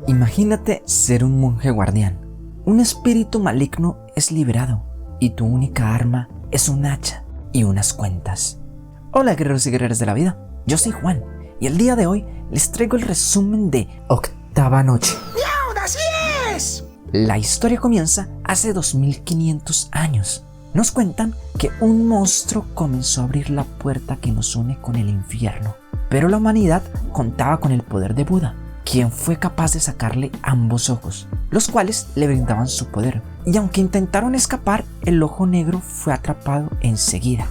Imagínate ser un monje guardián. Un espíritu maligno es liberado y tu única arma es un hacha y unas cuentas. Hola guerreros y guerreras de la vida, yo soy Juan y el día de hoy les traigo el resumen de Octava Noche. ¡Miau! ¡Así es! La historia comienza hace 2500 años. Nos cuentan que un monstruo comenzó a abrir la puerta que nos une con el infierno, pero la humanidad contaba con el poder de Buda, quien fue capaz de sacarle ambos ojos, los cuales le brindaban su poder, y aunque intentaron escapar, el ojo negro fue atrapado enseguida.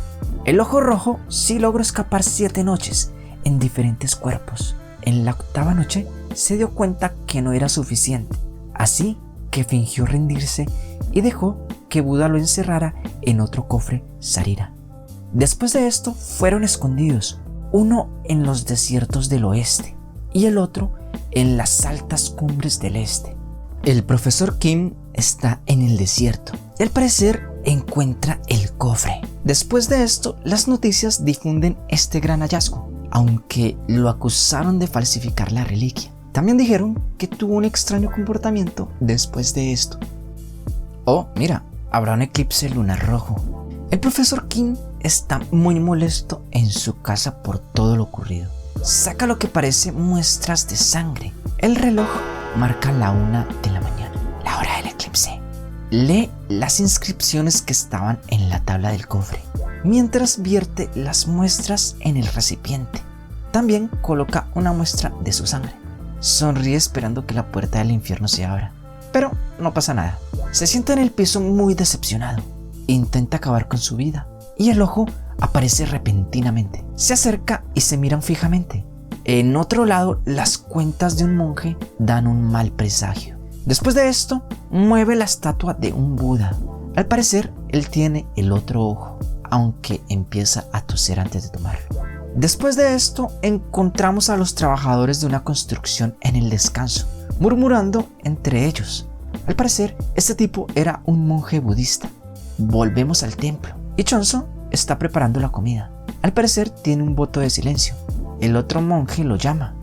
El ojo rojo sí logró escapar 7 noches en diferentes cuerpos. En la octava noche se dio cuenta que no era suficiente, así que fingió rendirse y dejó que Buda lo encerrara en otro cofre Sarira. Después de esto fueron escondidos, uno en los desiertos del oeste y el otro en las altas cumbres del este. El profesor Kim está en el desierto y al parecer encuentra el cofre. Después de esto, las noticias difunden este gran hallazgo, aunque lo acusaron de falsificar la reliquia. También dijeron que tuvo un extraño comportamiento después de esto. Oh, mira, habrá un eclipse lunar rojo. El profesor Kim está muy molesto en su casa por todo lo ocurrido. Saca lo que parece muestras de sangre. El reloj marca la 1 de la mañana, la hora del eclipse. Lee las inscripciones que estaban en la tabla del cofre, mientras vierte las muestras en el recipiente. También coloca una muestra de su sangre. Sonríe esperando que la puerta del infierno se abra, pero no pasa nada. Se sienta en el piso muy decepcionado. Intenta acabar con su vida y el ojo aparece repentinamente. Se acerca y se miran fijamente. En otro lado, las cuentas de un monje dan un mal presagio. Después de esto, mueve la estatua de un Buda. Al parecer, él tiene el otro ojo, aunque empieza a toser antes de tomarlo. Después de esto, encontramos a los trabajadores de una construcción en el descanso, murmurando entre ellos. Al parecer, este tipo era un monje budista. Volvemos al templo y Chonzo está preparando la comida. Al parecer tiene un voto de silencio. El otro monje lo llama.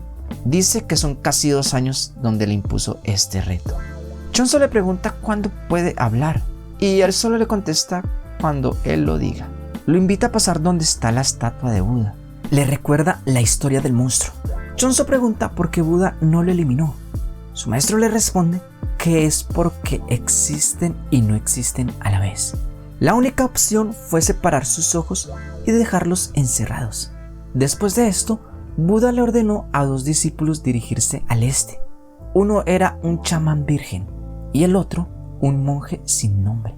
Dice que son casi 2 años donde le impuso este reto. Chonzo le pregunta cuándo puede hablar y él solo le contesta cuando él lo diga. Lo invita a pasar donde está la estatua de Buda. Le recuerda la historia del monstruo. Chonzo pregunta por qué Buda no lo eliminó. Su maestro le responde que es porque existen y no existen a la vez. La única opción fue separar sus ojos y dejarlos encerrados. Después de esto, Buda le ordenó a 2 discípulos dirigirse al este. Uno era un chamán virgen y el otro un monje sin nombre.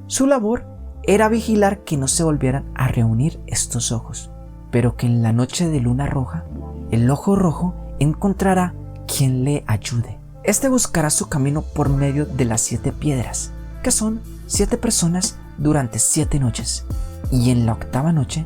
Su labor era vigilar que no se volvieran a reunir estos ojos, pero que en la noche de luna roja, el ojo rojo encontrará quien le ayude. Este buscará su camino por medio de las 7 piedras, que son 7 personas durante 7 noches, y en la octava noche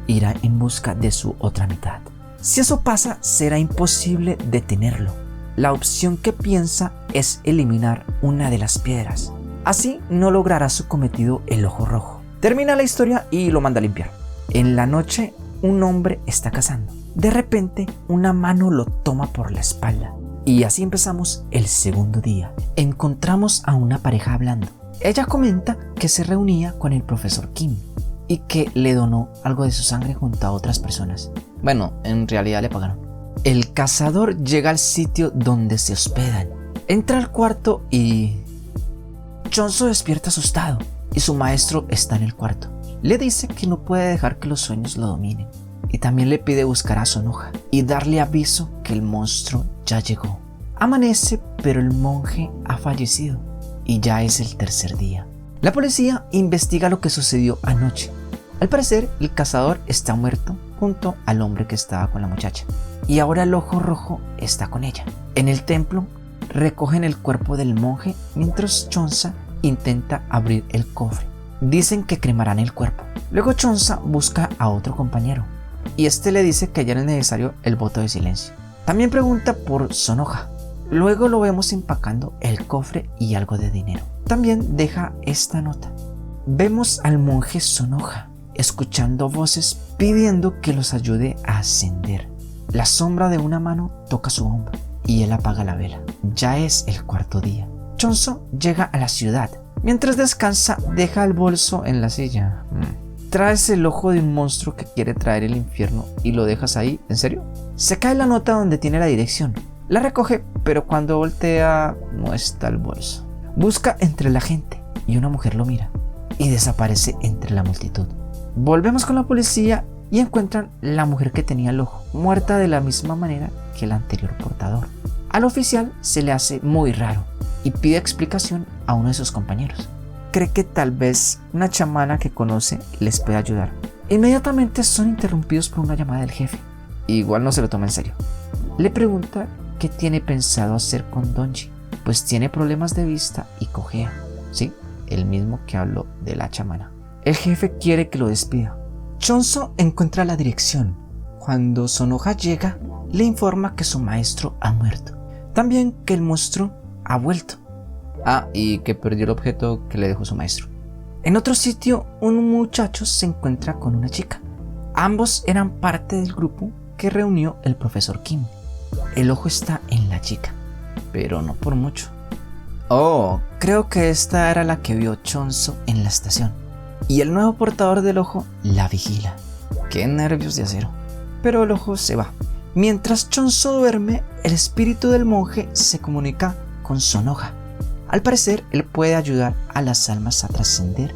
irá en busca de su otra mitad. Si eso pasa, será imposible detenerlo. La opción que piensa es eliminar una de las piedras. Así no logrará su cometido el ojo rojo. Termina la historia y lo manda a limpiar. En la noche, un hombre está cazando. De repente, una mano lo toma por la espalda. Y así empezamos el segundo día. Encontramos a una pareja hablando. Ella comenta que se reunía con el profesor Kim y que le donó algo de su sangre junto a otras personas. Bueno, en realidad le pagaron. El cazador llega al sitio donde se hospedan. Entra al cuarto y Chonzo despierta asustado y su maestro está en el cuarto. Le dice que no puede dejar que los sueños lo dominen y también le pide buscar a Sonoja y darle aviso que el monstruo ya llegó. Amanece, pero el monje ha fallecido y ya es el tercer día. La policía investiga lo que sucedió anoche. Al parecer, el cazador está muerto junto al hombre que estaba con la muchacha y ahora el ojo rojo está con ella. En el templo recogen el cuerpo del monje mientras Chonza intenta abrir el cofre. Dicen que cremarán el cuerpo. Luego Chonza busca a otro compañero y este le dice que ya no es necesario el voto de silencio. También pregunta por Sonoja. Luego lo vemos empacando el cofre y algo de dinero. También deja esta nota. Vemos al monje Sonoja escuchando voces pidiendo que los ayude a ascender. La sombra de una mano toca su hombro y él apaga la vela. Ya es el cuarto día. Chonso llega a la ciudad. Mientras descansa, deja el bolso en la silla. Traes el ojo de un monstruo que quiere traer el infierno y lo dejas ahí. ¿En serio? Se cae la nota donde tiene la dirección. La recoge, pero cuando voltea no está el bolso. Busca entre la gente y una mujer lo mira y desaparece entre la multitud. Volvemos con la policía y encuentran la mujer que tenía el ojo, muerta de la misma manera que el anterior portador. Al oficial se le hace muy raro y pide explicación a uno de sus compañeros. Cree que tal vez una chamana que conoce les puede ayudar. Inmediatamente son interrumpidos por una llamada del jefe. Igual no se lo toma en serio. Le pregunta qué tiene pensado hacer con Donji, pues tiene problemas de vista y cojea. Sí, el mismo que habló de la chamana. El jefe quiere que lo despida. Chonso encuentra la dirección. Cuando Sonoha llega, le informa que su maestro ha muerto. También que el monstruo ha vuelto. Y que perdió el objeto que le dejó su maestro. En otro sitio, un muchacho se encuentra con una chica. Ambos eran parte del grupo que reunió el profesor Kim. El ojo está en la chica, pero no por mucho. Creo que esta era la que vio Chonso en la estación. Y el nuevo portador del ojo la vigila. Qué nervios de acero. Pero el ojo se va. Mientras Chonso duerme, el espíritu del monje se comunica con Sonoha. Al parecer, él puede ayudar a las almas a trascender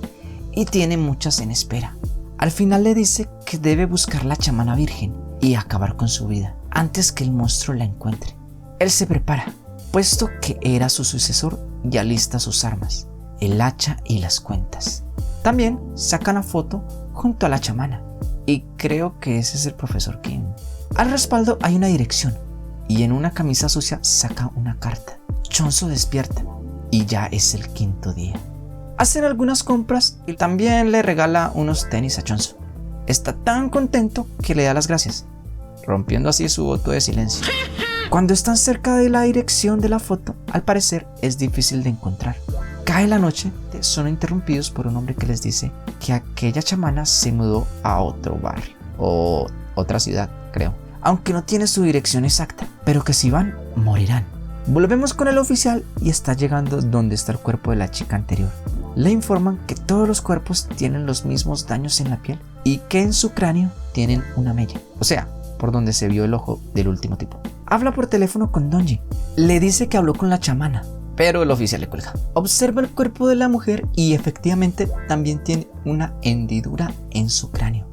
y tiene muchas en espera. Al final le dice que debe buscar la chamana virgen y acabar con su vida antes que el monstruo la encuentre. Él se prepara, puesto que era su sucesor y alista sus armas, el hacha y las cuentas. También saca una foto junto a la chamana y creo que ese es el profesor Kim. Al respaldo hay una dirección y en una camisa sucia saca una carta. Chonso despierta y ya es el quinto día. Hacen algunas compras y también le regala unos tenis a Chonso. Está tan contento que le da las gracias, rompiendo así su voto de silencio. Cuando están cerca de la dirección de la foto, al parecer es difícil de encontrar. Cae la noche, son interrumpidos por un hombre que les dice que aquella chamana se mudó a otro barrio o otra ciudad, creo, aunque no tiene su dirección exacta, pero que si van, morirán. Volvemos con el oficial y está llegando donde está el cuerpo de la chica anterior. Le informan que todos los cuerpos tienen los mismos daños en la piel y que en su cráneo tienen una mella, o sea, por donde se vio el ojo del último tipo. Habla por teléfono con Donji. Le dice que habló con la chamana, pero el oficial le cuelga. Observa el cuerpo de la mujer y efectivamente también tiene una hendidura en su cráneo.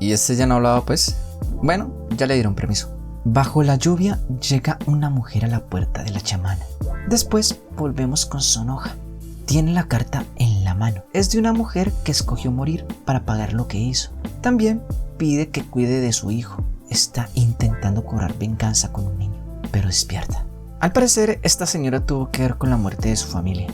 ¿Y ese ya no hablaba pues? Bueno, ya le dieron permiso. Bajo la lluvia llega una mujer a la puerta de la chamana. Después volvemos con Sonoha. Tiene la carta en la mano. Es de una mujer que escogió morir para pagar lo que hizo. También pide que cuide de su hijo. Está intentando cobrar venganza con un niño, pero despierta. Al parecer, esta señora tuvo que ver con la muerte de su familia.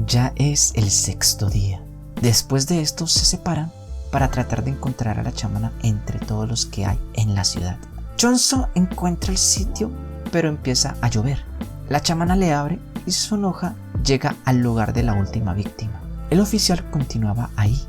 Ya es el sexto día. Después de esto se separan para tratar de encontrar a la chamana entre todos los que hay en la ciudad. Chonso encuentra el sitio, pero empieza a llover. La chamana le abre y Sonoha llega al lugar de la última víctima. El oficial continuaba ahí.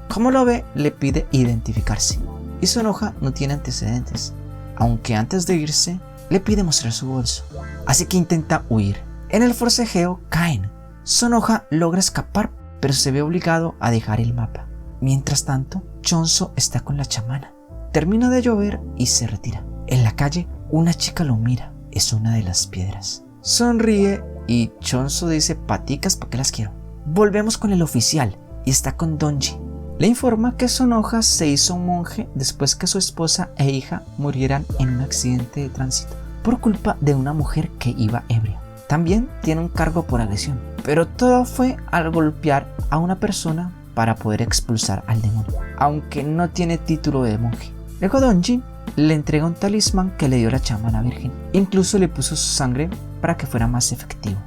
Como lo ve, le pide identificarse. Y Sonoha no tiene antecedentes, aunque antes de irse, le pide mostrar su bolso. Así que intenta huir. En el forcejeo caen. Sonoha logra escapar, pero se ve obligado a dejar el mapa. Mientras tanto, Chonso está con la chamana. Termina de llover y se retira. En la calle, una chica lo mira. Es una de las piedras. Sonríe y Chonso dice: paticas, ¿para qué las quiero? Volvemos con el oficial y está con Donji. Le informa que Sonoha se hizo un monje después que su esposa e hija murieran en un accidente de tránsito por culpa de una mujer que iba ebria. También tiene un cargo por agresión, pero todo fue al golpear a una persona para poder expulsar al demonio, aunque no tiene título de monje. Luego Donji le entrega un talismán que le dio la chamana virgen. Incluso le puso su sangre para que fuera más efectivo.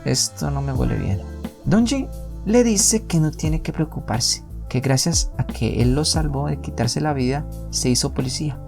Esto no me huele bien. Donji le dice que no tiene que preocuparse, que gracias a que él lo salvó de quitarse la vida, se hizo policía.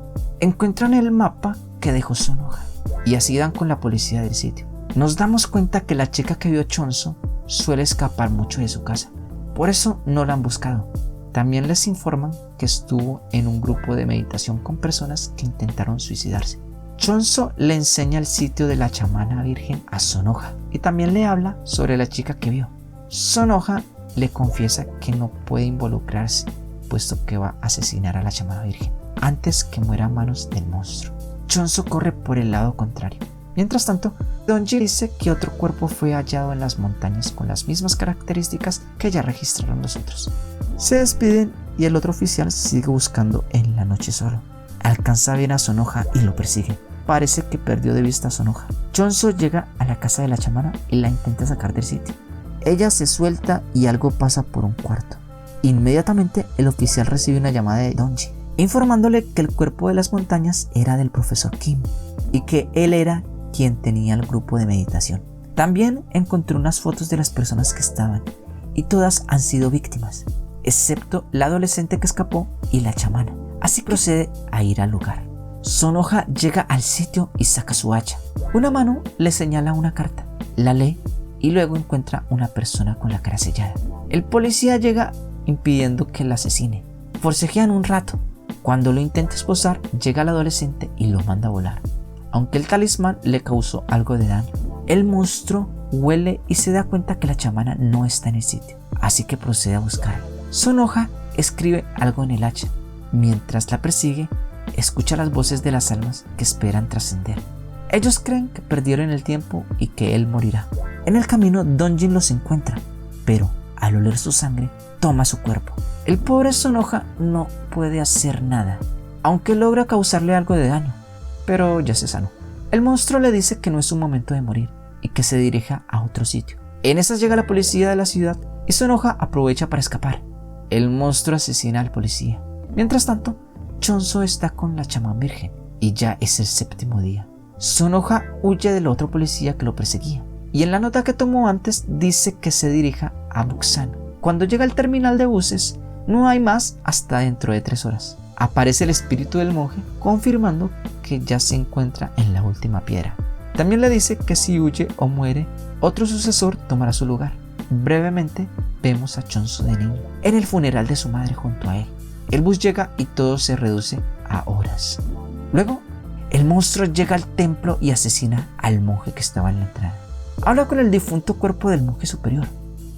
Encuentran el mapa que dejó Sonoha y así dan con la policía del sitio. Nos damos cuenta que la chica que vio Chonso suele escapar mucho de su casa, por eso no la han buscado. También les informan que estuvo en un grupo de meditación con personas que intentaron suicidarse. Chonso le enseña el sitio de la chamana virgen a Sonoja y también le habla sobre la chica que vio. Sonoja le confiesa que no puede involucrarse, puesto que va a asesinar a la chamana virgen antes que muera a manos del monstruo. Chonso corre por el lado contrario. Mientras tanto, Donji dice que otro cuerpo fue hallado en las montañas con las mismas características que ya registraron los otros. Se despiden y el otro oficial sigue buscando en la noche solo. Alcanza bien a Sonoja y lo persigue. Parece que perdió de vista a Sonoja. Chonso llega a la casa de la chamana y la intenta sacar del sitio. Ella se suelta y algo pasa por un cuarto. Inmediatamente el oficial recibe una llamada de Donji, informándole que el cuerpo de las montañas era del profesor Kim y que él era quien tenía el grupo de meditación. También encontró unas fotos de las personas que estaban y todas han sido víctimas, excepto la adolescente que escapó y la chamana. Así procede a ir al lugar. Sonoja llega al sitio y saca su hacha. Una mano le señala una carta, la lee y luego encuentra una persona con la cara sellada. El policía llega impidiendo que la asesine. Forcejean un rato. Cuando lo intenta esposar, llega el adolescente y lo manda a volar. Aunque el talismán le causó algo de daño, el monstruo huele y se da cuenta que la chamana no está en el sitio, así que procede a buscarla. Sonoja escribe algo en el hacha. Mientras la persigue, escucha las voces de las almas que esperan trascender. Ellos creen que perdieron el tiempo y que él morirá. En el camino, Donjin los encuentra, pero al oler su sangre, toma su cuerpo. El pobre Sonoja no puede hacer nada, aunque logra causarle algo de daño, pero ya se sanó. El monstruo le dice que no es un momento de morir y que se dirija a otro sitio. En esas llega la policía de la ciudad y Sonoja aprovecha para escapar. El monstruo asesina al policía. Mientras tanto, Chonso está con la chamán virgen y ya es el 7º día. Sonoja huye del otro policía que lo perseguía y en la nota que tomó antes dice que se dirija a Busan. Cuando llega al terminal de buses, no hay más hasta dentro de 3 horas. Aparece el espíritu del monje confirmando que ya se encuentra en la última piedra. También le dice que si huye o muere, otro sucesor tomará su lugar. Brevemente vemos a Chonso de niño en el funeral de su madre junto a él. El bus llega y todo se reduce a horas. Luego, el monstruo llega al templo y asesina al monje que estaba en la entrada. Habla con el difunto cuerpo del monje superior,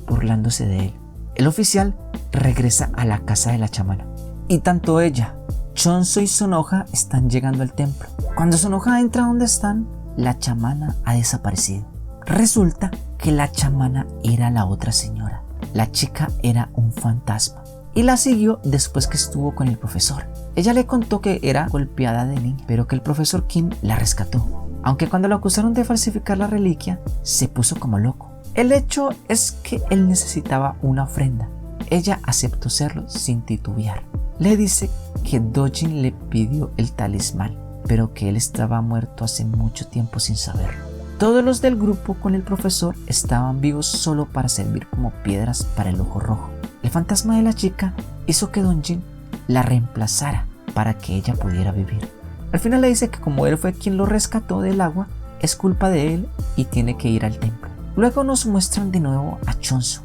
burlándose de él. El oficial regresa a la casa de la chamana y tanto ella, Chonso y Sonoja están llegando al templo. Cuando Sonoja entra donde están, la chamana ha desaparecido. Resulta que la chamana era la otra señora. La chica era un fantasma y la siguió después que estuvo con el profesor. Ella le contó que era golpeada de niña, pero que el profesor Kim la rescató. Aunque cuando lo acusaron de falsificar la reliquia, se puso como loco. El hecho es que él necesitaba una ofrenda. Ella aceptó serlo sin titubear. Le dice que Dojin le pidió el talismán, pero que él estaba muerto hace mucho tiempo sin saberlo. Todos los del grupo con el profesor estaban vivos solo para servir como piedras para el ojo rojo. El fantasma de la chica hizo que Donjin la reemplazara para que ella pudiera vivir. Al final le dice que como él fue quien lo rescató del agua, es culpa de él y tiene que ir al templo. Luego nos muestran de nuevo a Chonso.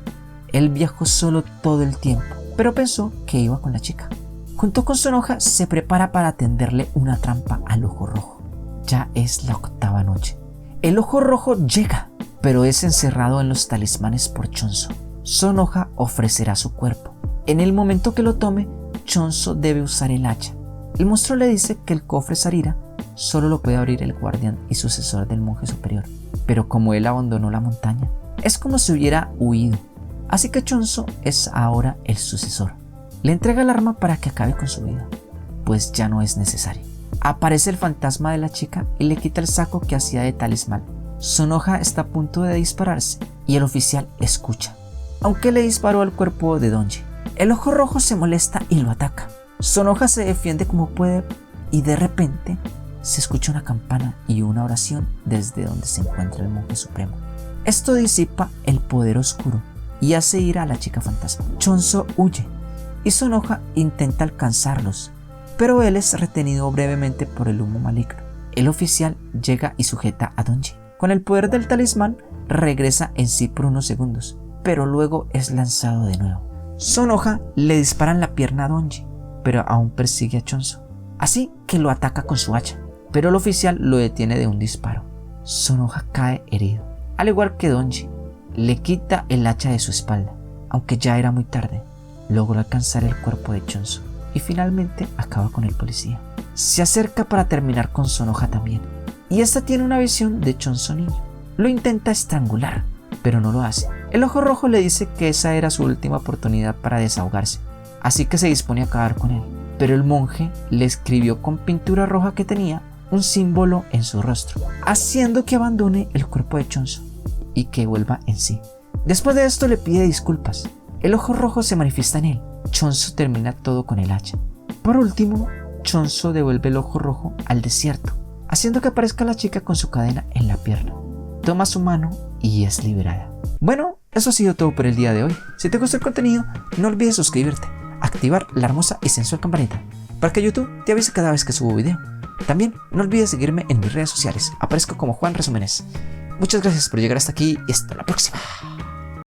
Él viajó solo todo el tiempo, pero pensó que iba con la chica. Junto con Sonoja se prepara para tenderle una trampa al ojo rojo. Ya es la 8ª noche. El ojo rojo llega, pero es encerrado en los talismanes por Chonso. Sonoja ofrecerá su cuerpo. En el momento que lo tome, Chonso debe usar el hacha. El monstruo le dice que el cofre Sarira solo lo puede abrir el guardián y sucesor del monje superior. Pero como él abandonó la montaña, es como si hubiera huido. Así que Chonso es ahora el sucesor. Le entrega el arma para que acabe con su vida, pues ya no es necesario. Aparece el fantasma de la chica y le quita el saco que hacía de talismán. Sonoja está a punto de dispararse y el oficial escucha, aunque le disparó al cuerpo de Donji. El ojo rojo se molesta y lo ataca. Sonoja se defiende como puede y de repente se escucha una campana y una oración desde donde se encuentra el monje supremo. Esto disipa el poder oscuro y hace ir a la chica fantasma. Chonso huye y Sonoja intenta alcanzarlos, pero él es retenido brevemente por el humo maligno. El oficial llega y sujeta a Donji. Con el poder del talismán regresa en sí por unos segundos, pero luego es lanzado de nuevo. Sonoja le dispara en la pierna a Donji, pero aún persigue a Chonso, así que lo ataca con su hacha. pero el oficial lo detiene de un disparo. Sonoja cae herido. Al igual que Donji, le quita el hacha de su espalda, aunque ya era muy tarde. Logró alcanzar el cuerpo de Chonzo y finalmente acaba con el policía. Se acerca para terminar con Sonoja también, y esta tiene una visión de Chonzo niño. Lo intenta estrangular, pero no lo hace. El ojo rojo le dice que esa era su última oportunidad para desahogarse, así que se dispone a acabar con él. Pero el monje le escribió con pintura roja que tenía un símbolo en su rostro, haciendo que abandone el cuerpo de Chonzo y que vuelva en sí. Después de esto le pide disculpas. El ojo rojo se manifiesta en él. Chonzo termina todo con el hacha. Por último, Chonzo devuelve el ojo rojo al desierto, haciendo que aparezca la chica con su cadena en la pierna. Toma su mano y es liberada. Bueno, eso ha sido todo por el día de hoy. Si te gustó el contenido, no olvides suscribirte, activar la hermosa y sensual campanita para que YouTube te avise cada vez que subo video. También no olvides seguirme en mis redes sociales. Aparezco como Juan Resúmenes. Muchas gracias por llegar hasta aquí y hasta la próxima.